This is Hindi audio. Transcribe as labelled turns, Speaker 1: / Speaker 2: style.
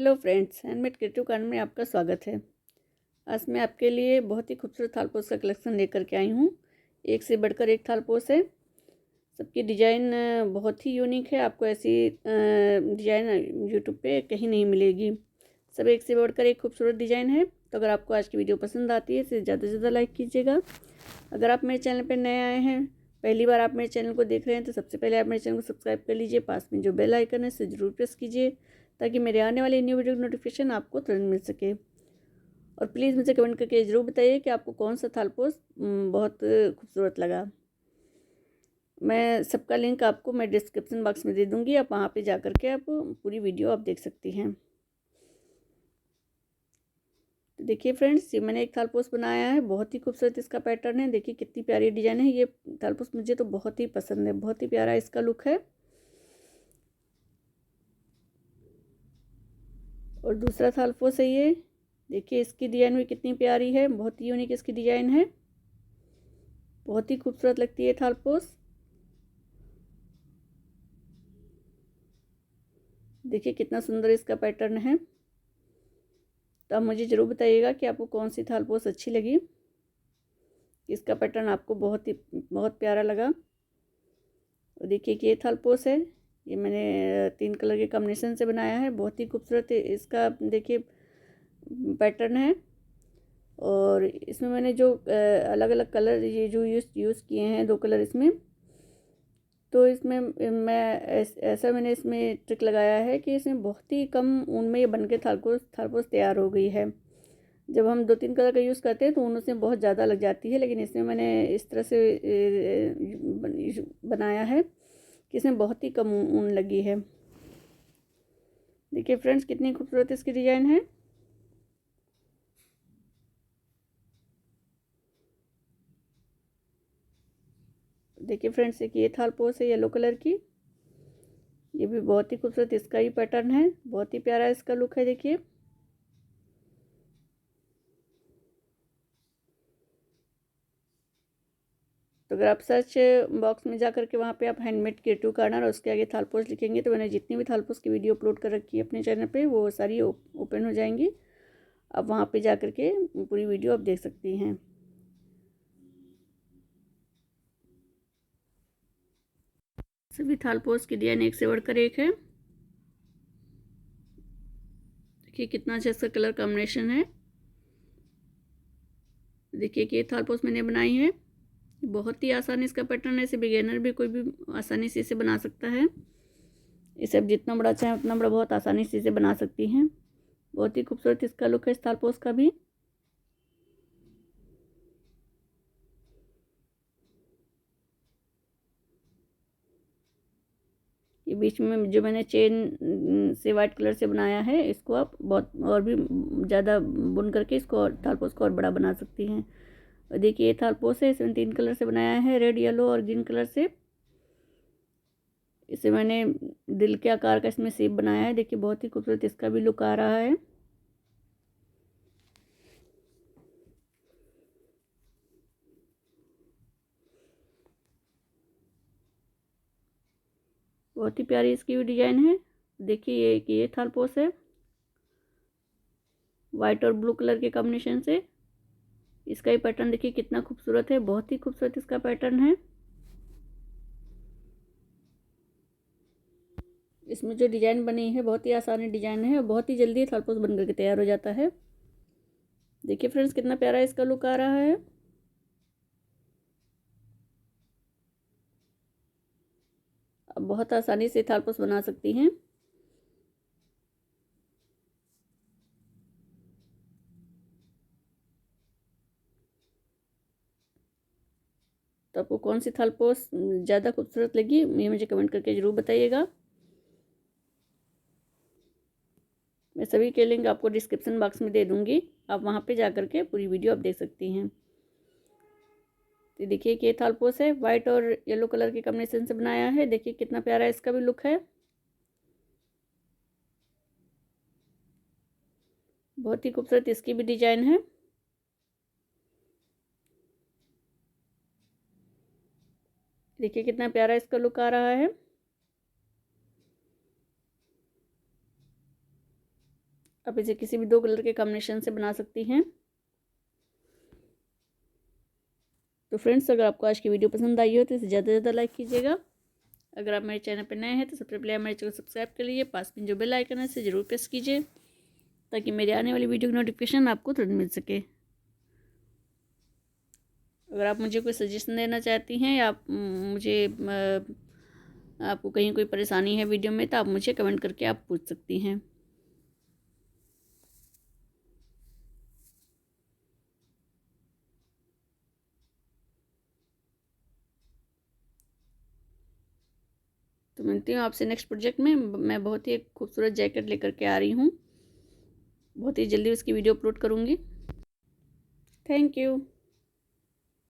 Speaker 1: Hello friends, handmade creative corner में आपका स्वागत है। आज मैं आपके लिए बहुत ही खूबसूरत थालपोश का कलेक्शन लेकर के आई हूँ। एक से बढ़कर एक थालपोश है। सबकी डिज़ाइन बहुत ही यूनिक है। आपको ऐसी डिज़ाइन यूट्यूब पे कहीं नहीं मिलेगी। सब एक से बढ़कर एक खूबसूरत डिज़ाइन है। तो अगर आपको आज की वीडियो पसंद आती है तो ज़्यादा से ज़्यादा लाइक कीजिएगा। अगर आप मेरे चैनल पर नए आए हैं, पहली बार आप मेरे चैनल को देख रहे हैं, तो सबसे पहले आप मेरे चैनल को सब्सक्राइब कर लीजिए। पास में जो बेल आइकन है उसे ज़रूर प्रेस कीजिए ताकि मेरे आने वाले न्यू वीडियो की नोटिफिकेशन आपको तुरंत मिल सके। और प्लीज़ मुझे कमेंट करके ज़रूर बताइए कि आपको कौन सा थालपोश बहुत खूबसूरत लगा। मैं सबका लिंक आपको मैं डिस्क्रिप्शन बॉक्स में दे दूँगी। आप वहाँ पे जा कर के आप पूरी वीडियो आप देख सकती हैं। तो देखिए फ्रेंड्स, ये मैंने एक थालपोश बनाया है। बहुत ही खूबसूरत इसका पैटर्न है। देखिए कितनी प्यारी डिज़ाइन है। ये थालपोश मुझे तो बहुत ही पसंद है। बहुत ही प्यारा इसका लुक है। और दूसरा थालपोश है ये। देखिए इसकी डिज़ाइन भी कितनी प्यारी है। बहुत ही यूनिक इसकी डिज़ाइन है। बहुत ही खूबसूरत लगती है थालपोश। देखिए कितना सुंदर इसका पैटर्न है। तो आप मुझे ज़रूर बताइएगा कि आपको कौन सी थालपोश अच्छी लगी। इसका पैटर्न आपको बहुत प्यारा लगा। और देखिए कि ये थालपोश है। ये मैंने 3 कलर के कॉम्बिनेशन से बनाया है। बहुत ही खूबसूरत इसका देखिए पैटर्न है। और इसमें मैंने जो अलग अलग कलर ये जो यूज़ किए हैं, 2 कलर इसमें, तो इसमें मैं ऐसा मैंने इसमें ट्रिक लगाया है कि इसमें बहुत ही कम ऊन में ये बन के थालपोश तैयार हो गई है। जब हम 2-3 कलर का यूज़ करते हैं तो ऊन उसमें बहुत ज़्यादा लग जाती है, लेकिन इसमें मैंने इस तरह से बनाया है कि इसमें बहुत ही कम ऊन लगी है। देखिए फ्रेंड्स कितनी खूबसूरत इसकी डिज़ाइन है। देखिए फ्रेंड्स, एक ये थालपोश है येलो कलर की। ये भी बहुत ही खूबसूरत इसका ही पैटर्न है। बहुत ही प्यारा इसका लुक है। देखिए तो अगर आप सर्च बॉक्स में जा करके वहाँ पे आप हैंडमेड क्रिएटिव कार्नर और उसके आगे थालपोश लिखेंगे तो मैंने जितनी भी थालपोश की वीडियो अपलोड कर रखी है अपने चैनल पे वो सारी ओपन हो जाएंगी। आप वहाँ पे जा करके पूरी वीडियो आप देख सकती हैं। सभी थालपोश की डिजाइन एक से बढ़कर एक है। देखिए कितना अच्छा इसका कलर कॉम्बिनेशन है। देखिए कि ये थालपोश मैंने बनाई है। बहुत ही आसानी इसका पैटर्न है। इसे बिगिनर भी कोई भी आसानी से इसे बना सकता है। इसे आप जितना बड़ा चाहें उतना बड़ा बहुत आसानी से इसे बना सकती हैं। बहुत ही खूबसूरत इसका लुक है इस थालपोश का भी। ये बीच में जो मैंने चेन से वाइट कलर से बनाया है, इसको आप बहुत और भी ज़्यादा बुन करके इसको और थालपोश को और बड़ा बना सकती हैं। और देखिए ये थालपोश है। इसमें 3 कलर से बनाया है, रेड, येलो और ग्रीन कलर से। इसे मैंने दिल के आकार का इसमें शेप बनाया है। देखिए बहुत ही खूबसूरत इसका भी लुक आ रहा है। बहुत ही प्यारी इसकी भी डिजाइन है। देखिए ये थालपोश है वाइट और ब्लू कलर के कॉम्बिनेशन से। इसका ही पैटर्न देखिए कितना खूबसूरत है। बहुत ही खूबसूरत इसका पैटर्न है। इसमें जो डिजाइन बनी है बहुत ही आसानी डिजाइन है और बहुत ही जल्दी थालपोश बन करके तैयार हो जाता है। देखिए फ्रेंड्स कितना प्यारा इसका लुक आ रहा है। आप बहुत आसानी से थालपोश बना सकती हैं। तो आपको कौन सी थालपोश ज़्यादा खूबसूरत लगी ये मुझे कमेंट करके ज़रूर बताइएगा। मैं सभी के लिंक आपको डिस्क्रिप्शन बॉक्स में दे दूँगी। आप वहाँ पे जा कर के पूरी वीडियो आप देख सकती हैं। तो देखिए कि ये थालपोश है वाइट और येलो कलर के कॉम्बिनेशन से बनाया है। देखिए कितना प्यारा इसका भी लुक है। बहुत ही खूबसूरत इसकी भी डिजाइन है। देखिए कितना प्यारा इसका लुक आ रहा है। आप इसे किसी भी 2 कलर के कॉम्बिनेशन से बना सकती हैं। तो फ्रेंड्स, अगर आपको आज की वीडियो पसंद आई हो तो इसे ज़्यादा से ज़्यादा लाइक कीजिएगा। अगर आप मेरे चैनल पर नए हैं तो सबसे पहले मेरे चैनल को सब्सक्राइब कर लीजिए। पास में जो बेल आइकन है इसे ज़रूर प्रेस कीजिए ताकि मेरे आने वाली वीडियो की नोटिफिकेशन आपको तुरंत मिल सके। अगर आप मुझे कोई सजेशन देना चाहती हैं या आपको कहीं कोई परेशानी है वीडियो में तो आप मुझे कमेंट करके आप पूछ सकती हैं। तो मिलती हूँ आपसे नेक्स्ट प्रोजेक्ट में। मैं बहुत ही एक खूबसूरत जैकेट लेकर के आ रही हूँ। बहुत ही जल्दी उसकी वीडियो अपलोड करूँगी। Thank you.